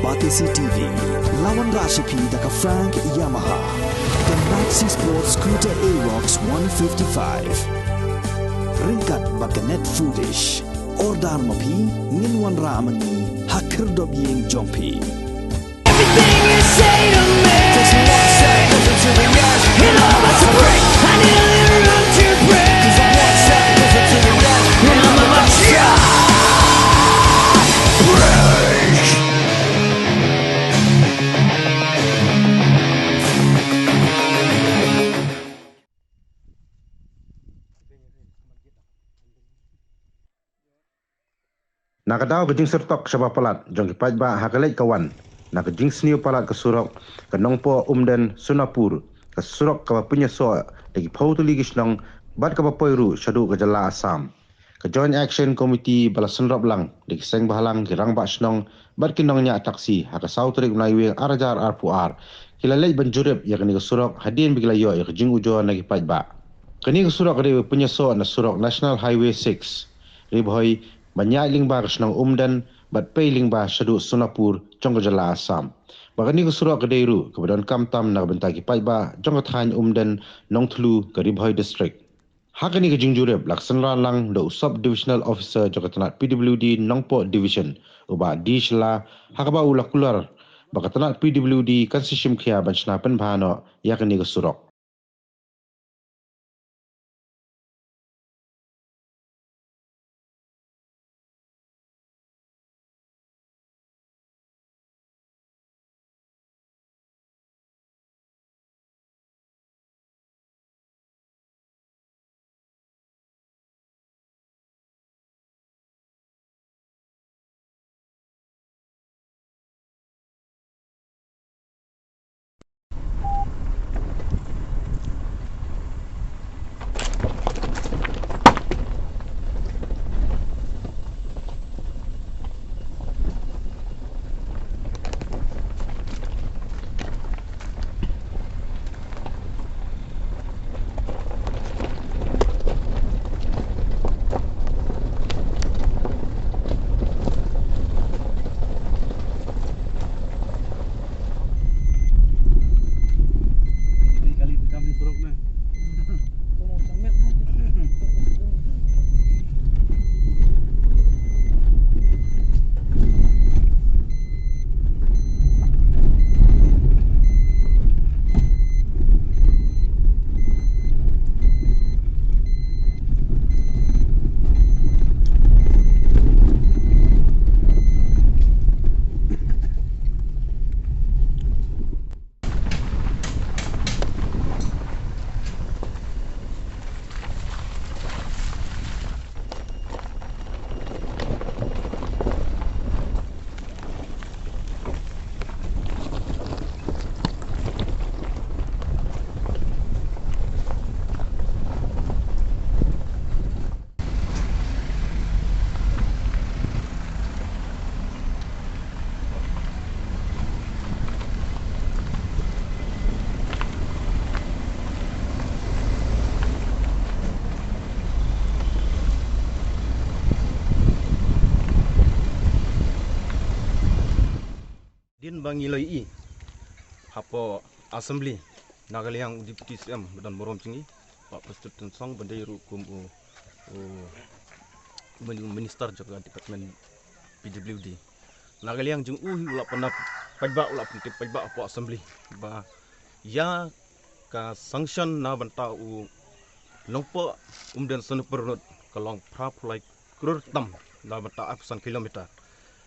Batisi TV, lawan Rashipi daka Frank Yamaha, dan Maxi Sports Scooter Aerox 155. Ringkat bakanet foodish, ordar mapi, nginwan ramani, hakir dobyeng jompi. Everything you say to me takes me one step closer to the edge. And all about to break. I need a little room to breathe. 'Cause I'm one step closer to the edge. And I'm about to break. Nakadaw kejing sertok sabah palat jong kipat ba hakalai kawan nak kejing sniu palat ke surok ke nongpo umden Sunapur ke surok ke punya so lagi pau tu ligi snong bat ke poiru syadu ke jala Assam ke Joint Action Committee bala sunrap lang lagi seng bahalang ke rang ba snong bat kinongnya taksi hak sautrik melayu arajar arpuar kila lei banjurep ya kini ke surok hadin bigilayo ya kejing ujo nak kipat ba kini ke surok ke punya so na surok National Highway 6 ribhoi banyak lingba kesenang umdan bat pay lingba syadu Sunapur jong jala Assam. Bagani ke surok ke deiru kemudian kamtam nak bentagi paiba jong than umdan Nongtlu ke Ribhoi district. Hakani ke jingjurep laksanra lang do sub divisional officer jong tanat PWD Nongpo division uba di shla hakaba ulakular bakatanat PWD kansishim khia banchna pen bhano yakani ke surok. Din bangiloi hapo assembly nagaliang deputy CM dan borom cingi Pak Presiden Song bandai rukum minister juga departemen PWD nagaliang jeng ula penap pajba ula pentit pajba hapo assembly ba ya ka sanction na banta longpo umden Sunapur road kalong prap like krur tam na banta apusan kilometer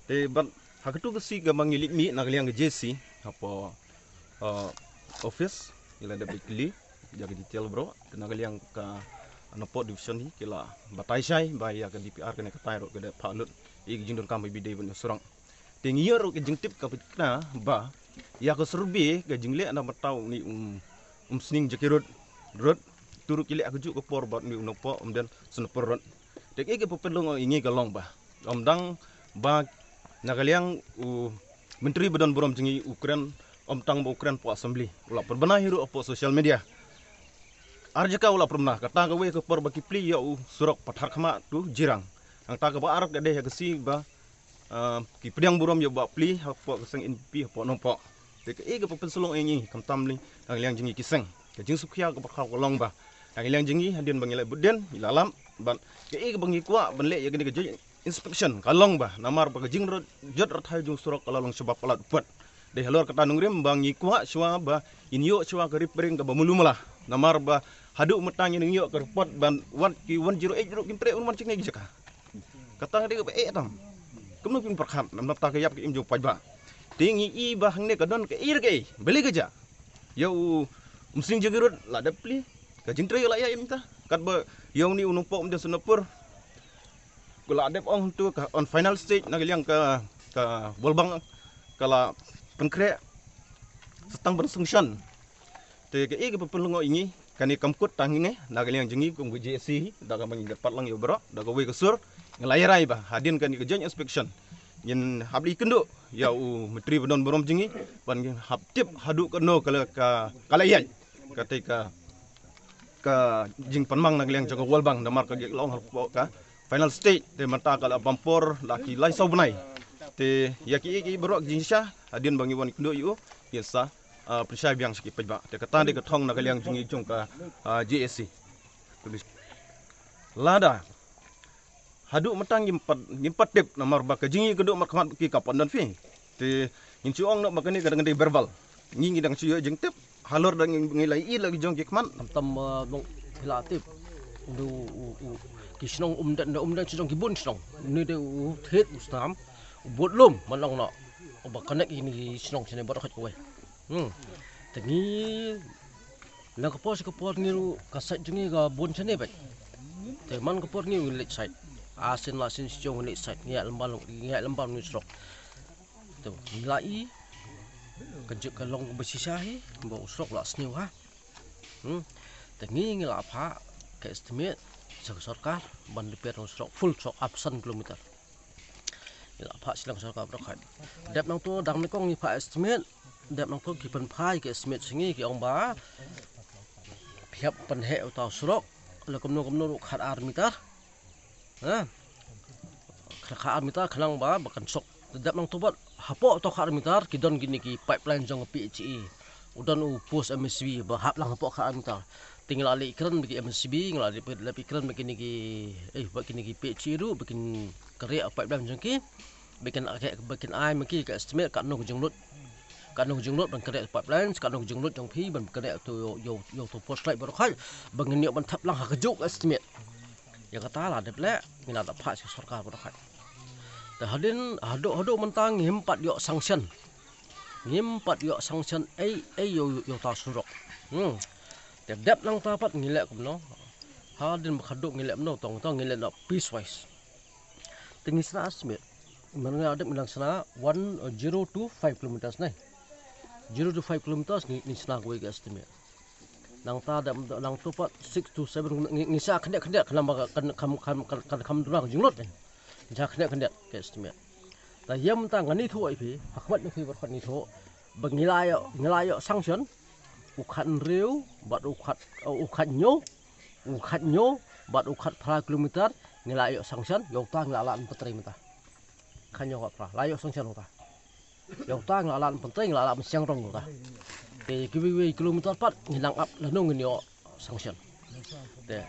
te ban hakatu kesi ga mangilik mi nagaliang ke JC apa office ila da bikli jaga detail bro nagaliang ka Nongpo division ni kila batai sai ba ya ka DPR ka katai ro ka da palut ig jindon kam bidai bun surang tingiyo ro ke jingtip ka pitna ba ya ka serbi ka jingle ana matau ni sning jakirut road turu kili aku juk ke por bat ni Nongpo dan Sunapur road tek ige popelong ingi galong ba omdang ba nagaliang menteri badan borom cengi Ukraine omtang Ukraine po assembly ula perbenah hiru opo social media arjaka ula perbenah kata gawe ke por baki pli ya surok pathak khama tu jirang ang ta ka ba arab gade ya kesi ba ki pedang buram yo ba pli hapo keseng NP hapo nompo te ke ga pensulong ini kam tam li liang jingi kiseng ke jing sukhia ga bakal kolong ba liang jingi hadin bangilai buden ilalam ban ke ga bangi kwa ban le ya gini ke inspection kalong ba namar ba jing jot rat hai jung surok kalong sebab palat buat de halor kata nungrim bangi kwa shwa ba inyo shwa ke repairing ga bamulumlah namar ba hadu metang ini yo ke report ban 108 ru kimpre un man cing ni jaka kata de ba tam kemnu pin perkhat nam ta ke yap ke im jung pajba tingi i bah ne ka don ke ir ke beli keja yo msing jegirut la dapli ka jintre la ya imta kat ba yo ni unung pok de sunapur kula adep ong tu ka on final stage na liang ka bolbang kala pengkre setang bersungsan te ke i ke pelungo ini kani kamkut tangine na liang jengi kum GSC daga mangi dapat lang yo bro daga we kesur ngelayarai ba hadin kan ke joint inspection yin habli kendo ya menteri pendon borom jengi ban hab tip hadu keno kala yan ketika ka jing panmang nang liang jaga walbang damar ka long ka final stage te mata kala bampor laki lai sau benai te yaki bro jinsha hadin bangi wan kendo yu yesa persai biang sikit pajba te kata de ketong nang liang jengi jong ka GSC tulis lada hadu matang ngimpat tip namar ba kajingi keduk makmat ki kapan dan fi te inci ong nak makani kadang kadang verbal ngingi dang ciyo jeng tip halor dang ngilai i lagi jong ki kman tam nong hilatip du kisnong umdan cidong kibun cidong ni de thet ustam bot lum manong no ba kanek ini sinong sine bot khat kowe tengi la kapos ngiru kasat jengi ga bon sene bet te man kapos ngiru lek side asin lasin sijong ni side ngiak lembam ni strok tu nilai kejek kalong bersisah bau strok la sniu ha tengi ngila apa ke estimate sarkar ban repair strok full strok absen kilometer ngila apa silang sarkar berkat dep nang tu dang nikong ni pa estimate dep nang tu ki pen phai ke estimate singi ki ong ba phiap pen he utau strok la komno khat armitar khat mitar khalang ba bakan sok dap nang tobat hapo to khat mitar kidon gini ki pipeline jong PHE udan u post MSB ba hap lang hapo khat mitar tinggal ali ikran bagi MSB ngalali ikran begini ki begini ki PHE ru bikin kerja pipeline jong ki bikin ai maki ka estimate ka no jonglut ban kerja pipeline ka no jonglut jong phi ban kerja tu yo to post light baru khai bangni ban thap lang ha kejuk estimate yang kata lah deplek ngila tak pak sarkar berkat dah hadin hado mentang ngimpat yok sanction yo ta surok dep lang tapat ngilek kumno hadin khaduk ngilek mno tong ngilek nak piecewise tinggi sana asmit mengenai ada bilang sana 1025 km nai 0 to 5 km ni sana gue estimate nang ta da nang tu pat 6 to 7 ngisa khendak kan kam durang jinglot ni ja khendak ke estimate ta yam ta ngani thu ai phi hakmat ni phi bar khat ni tho bangilai yo sanction ukhan riu bat ukhat nyo bat ukhat pra kilometer ngilai yo sanction yo ta nglalan petri mata khanyo pra layo sanction ta yo ta nglalan petri nglalan siang rong ta kiwi kilometer 4 ngilang up lanong nyo sanction de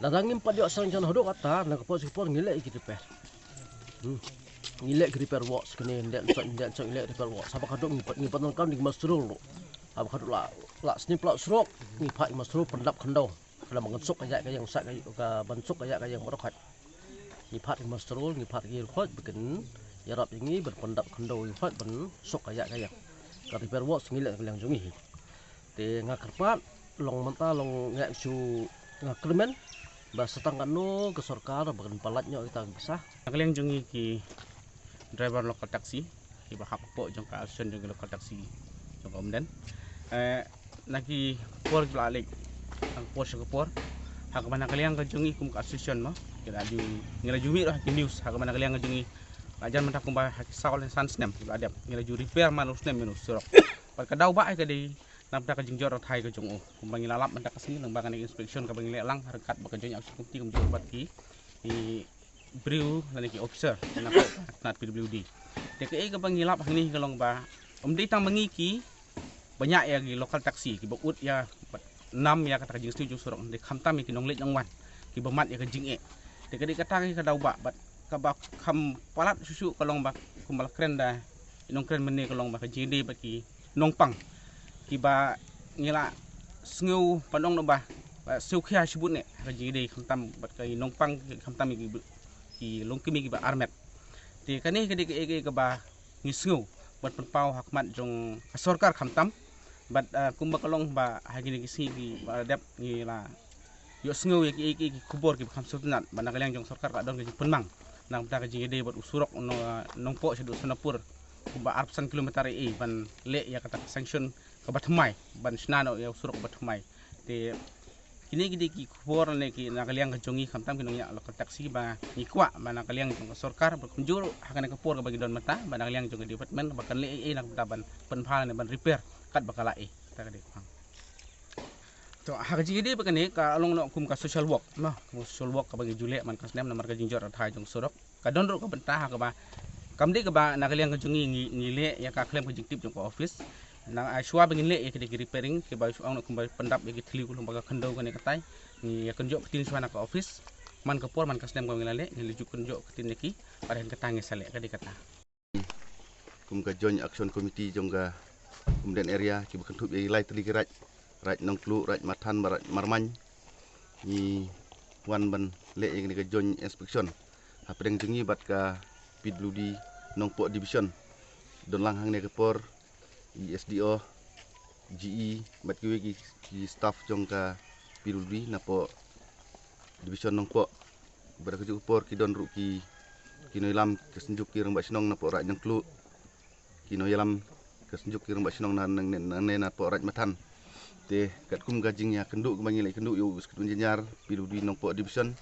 ladangin pa dio sanction hodok ata na kapos ngilek ki repair ngilek repair works kene ndak ngilek repair works apa kadok ngipat kam di masrul apa kadok la snip la srok ngipat masrul pendap kendo kala mengesuk kayak yang sak ka bansuk kayak yang berokhat ngipat masrul ngipat ki khot bikin yarap ini berpendap kendo ngipat ben sok kayak ka repair works ngilek yang jungi te ngakarpat long menta long ngak su ngakermen ba setang kanu ke sarkar bagan palatnya kita bisa kalian jungi ki driver lokal taksi ki bahap po jong ka asen jong lokal taksi jong omden lagi por lalik ang por sa por hak mana kalian ka jungi kum ka asession mo kila di ngila jumi lah ki news hak mana kalian ka jungi ajan menta kum ba saul sansnem adap ngila ju repair manus nem minus surok par ka daw ba ay ka di nampak kajing jorot hai kajung kumbang lalap mendak kesini lembaga inspection kabang lelang harkat bakajong aksi kumti kumjor bat ki beriu lagi officer nak PWD. Dekai ke bangilap ni kalong ba umdi tang mengiki banyak ya di lokal taksi ki bukut ya 6 ya kata jing setuju surok de khamtam ki nong let yang wan ki bemat ya ke jing e. Dekai kata ki kadau ba ka ba kham palat susu kalong ba kumbal kren da inong kren meni kalong ba ke JD ba ki nongpang ki ba ngila sngu panong no ba siu khia sibut ne ka JD khamtam ba kai nongpang khamtam ki longkimi ki ba armet ti kani ke ba ngisngu bat penpau hakmat jong sorkar khamtam bat kumba kalong ba hagini kisi ki dep ni la yo sngu ki kubor ki kham sultanat bana kalyang jong sorkar ka don ki penmang nang ta ka JD bat usurok nongpo sedu Sonapur kumba arpsan kilometer ban le ya kata sanction ka batmai ban snano ya usurok batmai ti kini gidi ki kubor ne ki nakaliang ka jongi khamtam kinong ya lokal taksi ba ni kwa ba nakaliang jong sorkar berkunjur hakane ka por ka bagi don mata ba nakaliang jong department bakan le nak taban penpal ne ban repair kat bakala ta ka pang to hak jidi ba kani ka along no kum ka social work no social work ka bagi jule man kasnem namar ka jingjor thai jong sorok ka don ro ka bentah ka ba kamdi ka ba nakaliang ka jongi ngile ya ka claim ka jingtip jong ka office nang aswa bengin le ya kedi repairing ke ba suang nak kembali pendap bagi tli kulung baga kendau kan katai ni ya kenjok ketin suana ka office man ka por man ka sdem ka ngilale ni lejuk kenjok ketin neki pada ketange sale ka dikata kum ka joint action committee jongga kumden area ki bukan tup ai lai tli raj nong klu raj mathan marman ni wan ban le yang ni ka joint inspection hapreng jengi bat ka PWD nongpo division don langhang ne ka por SDO GE bat ki staff jong ka PWD napo division nongpo berkejuk por ki don ru ki noilam kesenjuk ki rembak sinong napo rak jang klu ki noilam kesenjuk ki rembak sinong nan napo rak matan te kat kum gajing ya kenduk bangi lai kenduk yo seketun jenyar PWD nongpo division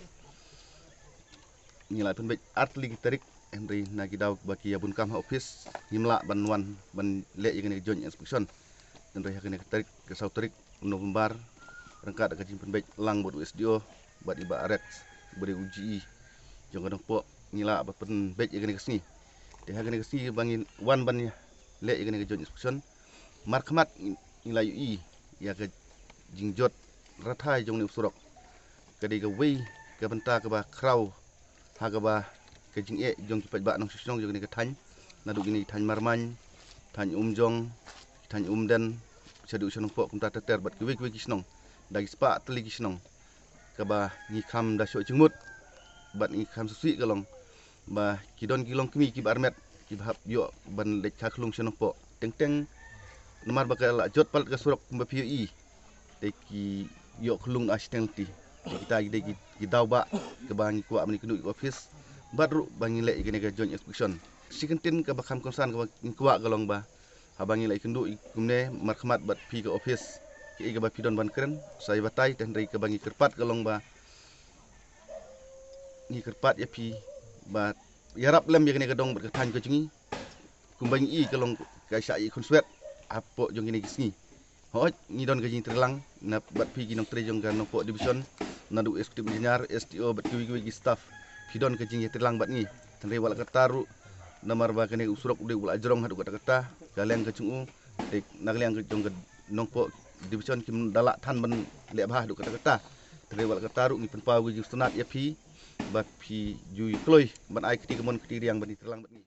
ngilai pun baik atli tarik Henry Nagidau bagi Abun Kam office himla banwan ban le yang joint inspection dan raya kena tarik ke sauterik November rengkat ke jimpen baik lang buat SDO buat iba aret beri uji jong kadang po ngila apa pen baik yang kena kesini dia kena kesini bangin wan ban le yang kena joint inspection markmat ngila UI ya ke jingjot rathai jong ni usurok ke ke wei ke benta ke ba kraw ha ke ba ke jing jong ki pajba nong sisong jong ni ke thany nadu gini thany marman thany jong thany dan sedu senong po kum ta ter bat ki ki snong dagi spa teli ki snong ka ba ni kham da syo jengmut bat ni kham susui kalong ba ki don ki long kimi ki barmet ki bahap yo ban lek kha khlung senong po teng teng nomar ba ka la jot pal ka surok ba PUI te ki yo khlung assistenti kita ide ki daw ba ke ba ni ku amni kenu office badru bangi le igene ga joint inspection sikentin ka bakam konsan ka kuwa galong ba habangi le kendu kumne markhmat bat pi ka office ki ga ba pidon ban keren sai batai ten rei ka bangi kerpat galong ba ni kerpat ya pi ba yarap lem igene ga dong bat ka tan ka jingi kumbangi i galong ka sai konswet apo jong ini gisni hoj ni don ga jing terlang na bat pi ginong tre jong ga no po division nadu eksekutif engineer STO bat ki staff pidon ke jing terlang bat ni tanre wala kataru namar ba kene usurok ude wala ajrong hadu kata kata galeng ke chungu dek nagliang ke jong nongpo division kim dalak than ban le bah hadu kata kata tanre wala kataru ni penpau ge justunat ya pi ba pi jui kloi ban ai kiti kemon kiti riang ban ni terlang bat ni